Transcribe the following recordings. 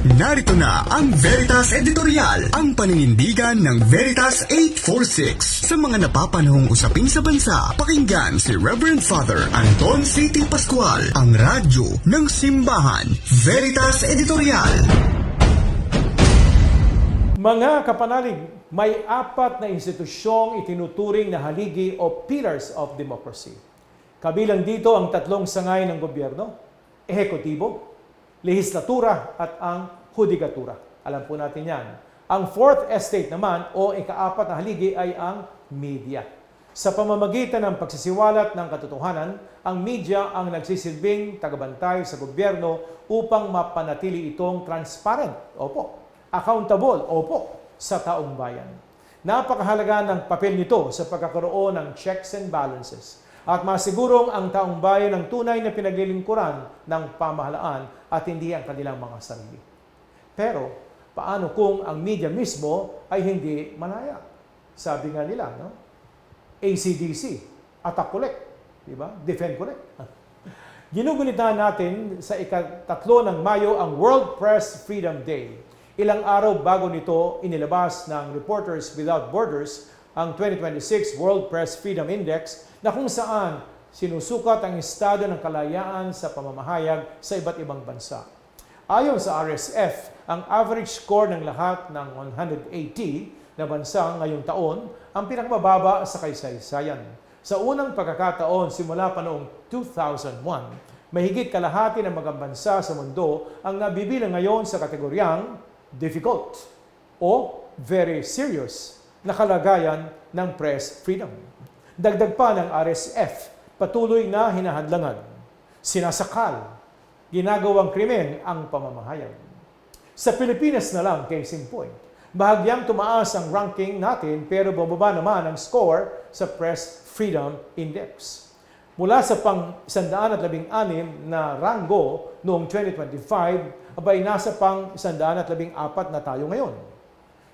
Narito na ang Veritas Editorial, ang paninindigan ng Veritas 846 sa mga napapanahong usapin sa bansa. Pakinggan si Reverend Father Anton C.T. Pascual, ang radyo ng simbahan. Veritas Editorial. Mga kapanalig, may apat na institusyong itinuturing na haligi o pillars of democracy. Kabilang dito ang tatlong sangay ng gobyerno, ehekutibo, lehislatura at ang hudikatura. Alam po natin yan. Ang fourth estate naman o ikaapat na haligi ay ang media. Sa pamamagitan ng pagsisiwalat ng katotohanan, ang media ang nagsisilbing tagabantay sa gobyerno upang mapanatili itong transparent, accountable, sa taong bayan. Napakahalaga ng papel nito sa pagkakaroon ng checks and balances at masigurong ang taong bayan ng tunay na pinaglilingkuran ng pamahalaan at hindi ang kanilang mga sarili. Pero, paano kung ang media mismo ay hindi malaya? Sabi nga nila, no? AC/DC, attack collect, di ba? Defend collect. Ginugunita natin sa ika-3 ng Mayo ang World Press Freedom Day. Ilang araw bago nito inilabas ng Reporters Without Borders ang 2026 World Press Freedom Index na kung saan sinusukat ang estado ng kalayaan sa pamamahayag sa iba't ibang bansa. Ayon sa RSF, ang average score ng lahat ng 180 na bansa ngayong taon ang pinakamababa sa kaysaysayan. Sa unang pagkakataon simula pa noong 2001, mahigit kalahati ng mga bansa sa mundo ang nabibilang ngayon sa kategoryang difficult o very serious na kalagayan ng press freedom. Dagdag pa ng RSF, patuloy na hinahadlangan, sinasakal, ginagawang krimen ang pamamahayag. Sa Pilipinas na lang, case in point, bahagyang tumaas ang ranking natin pero bumaba naman ang score sa Press Freedom Index. Mula sa pang-116 na ranggo noong 2025, abay nasa pang-114 na tayo ngayon.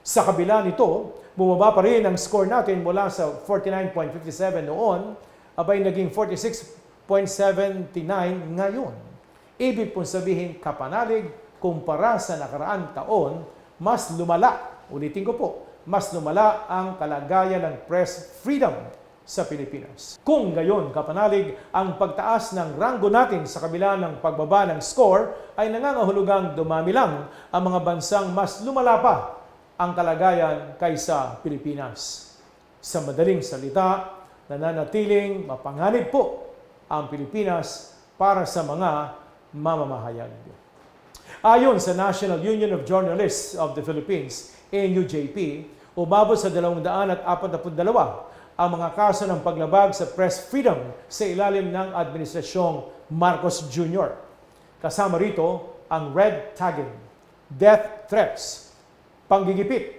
Sa kabila nito, bumaba pa rin ang score natin mula sa 49.57 noon, abay naging 46.79 ngayon. Ibig pong sabihin, kapanalig, kumpara sa nakaraang taon, mas lumala, ulitin ko po, mas lumala ang kalagayan ng press freedom sa Pilipinas. Kung gayon, kapanalig, ang pagtaas ng ranggo natin sa kabila ng pagbaba ng score ay nangangahulugang dumami lang ang mga bansang mas lumala pa ang kalagayan kaysa Pilipinas. Sa madaling salita, nananatiling mapanganib po ang Pilipinas para sa mga mamamahayag. Ayon sa National Union of Journalists of the Philippines, NUJP, umabot sa 242 ang mga kaso ng paglabag sa press freedom sa ilalim ng Administrasyong Marcos Jr. Kasama rito ang red tagging, death threats, panggigipit,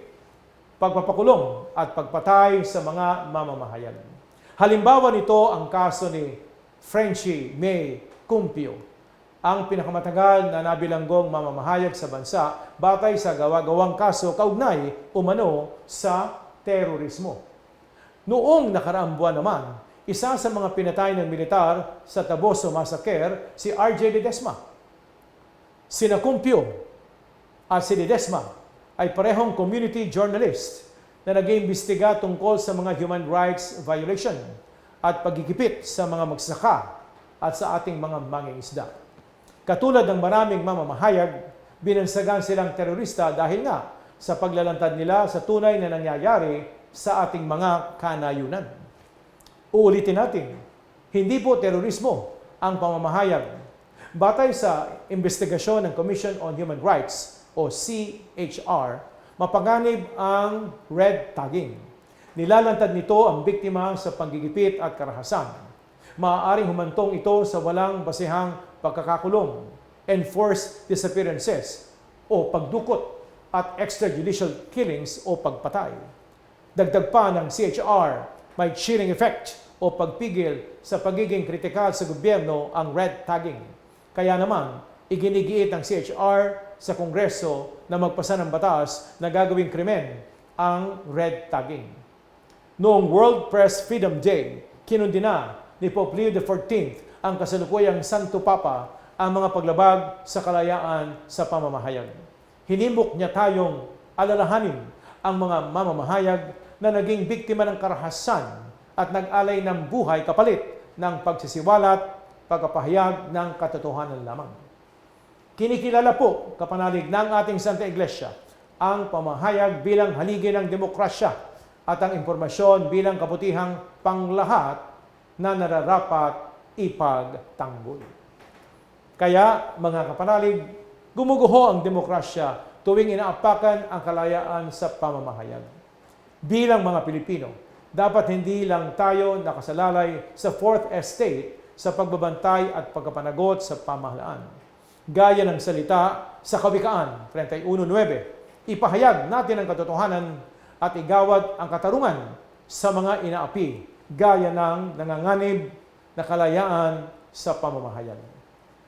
pagpapakulong at pagpatay sa mga mamamahayag. Halimbawa nito ang kaso ni Frenchie May Cumpio, ang pinakamatagal na nabilanggong mamamahayag sa bansa batay sa gawa-gawang kaso kaugnay umano sa terorismo. Noong nakaraang buwan naman, isa sa mga pinatay ng militar sa Taboso Massacre si R.J. Ledesma. Sina Cumpio at si Ledesma ay parehong community journalist na nag-iimbestiga tungkol sa mga human rights violation at pagkikipit sa mga magsasaka at sa ating mga mangingisda. Katulad ng maraming mamamahayag, binansagan silang terorista dahil nga sa paglalantad nila sa tunay na nangyayari sa ating mga kanayunan. Uulitin natin, hindi po terorismo ang pamamahayag. Batay sa investigasyon ng Commission on Human Rights o CHR, mapanganib ang red tagging. Nilalantad nito ang biktima sa panggigipit at karahasan. Maaaring humantong ito sa walang basehang pagkakakulong, enforced disappearances, o pagdukot at extrajudicial killings o pagpatay. Dagdag pa ng CHR, may chilling effect o pagpigil sa pagiging kritikal sa gobyerno ang red tagging. Kaya naman, iginigiit ng CHR sa Kongreso na magpasa ng batas na gagawing krimen ang red tagging. Noong World Press Freedom Day, kinundina ni Pope Leo XIV ang kasalukuyang Santo Papa ang mga paglabag sa kalayaan sa pamamahayag. Hinimok niya tayong alalahanin ang mga mamamahayag na naging biktima ng karahasan at nag-alay ng buhay kapalit ng pagsisiwalat, pagpapahayag ng katotohanan lamang. Kinikilala po, kapanalig ng ating Santa Iglesia, ang pamahayag bilang haligi ng demokrasya at ang impormasyon bilang kabutihang panglahat na nararapat ipagtanggol. Kaya, mga kapanalig, gumuguho ang demokrasya tuwing inaapakan ang kalayaan sa pamamahayag. Bilang mga Pilipino, dapat hindi lang tayo nakasalalay sa Fourth Estate sa pagbabantay at pagkapanagot sa pamahalaan. Gaya ng salita sa Kawikaan 31:9, ipahayag natin ang katotohanan at igawad ang katarungan sa mga inaapi, gaya ng nanganganib na kalayaan sa pamamahayag.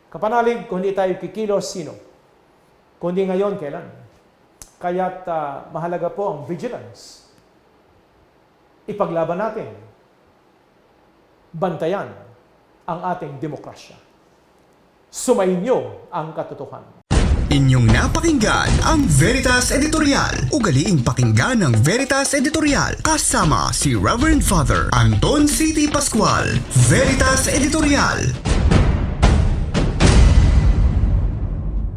Kapanalig, kung hindi tayo kikilos, sino? Kundi ngayon, kailan? Kaya't mahalaga po ang vigilance. Ipaglaban natin. Bantayan ang ating demokrasya. Sumainyo ang katotohanan. Inyong napakinggan ang Veritas Editorial. Ugaliing pakinggan ng Veritas Editorial kasama si Reverend Father Anton C.T. Pascual. Veritas Editorial.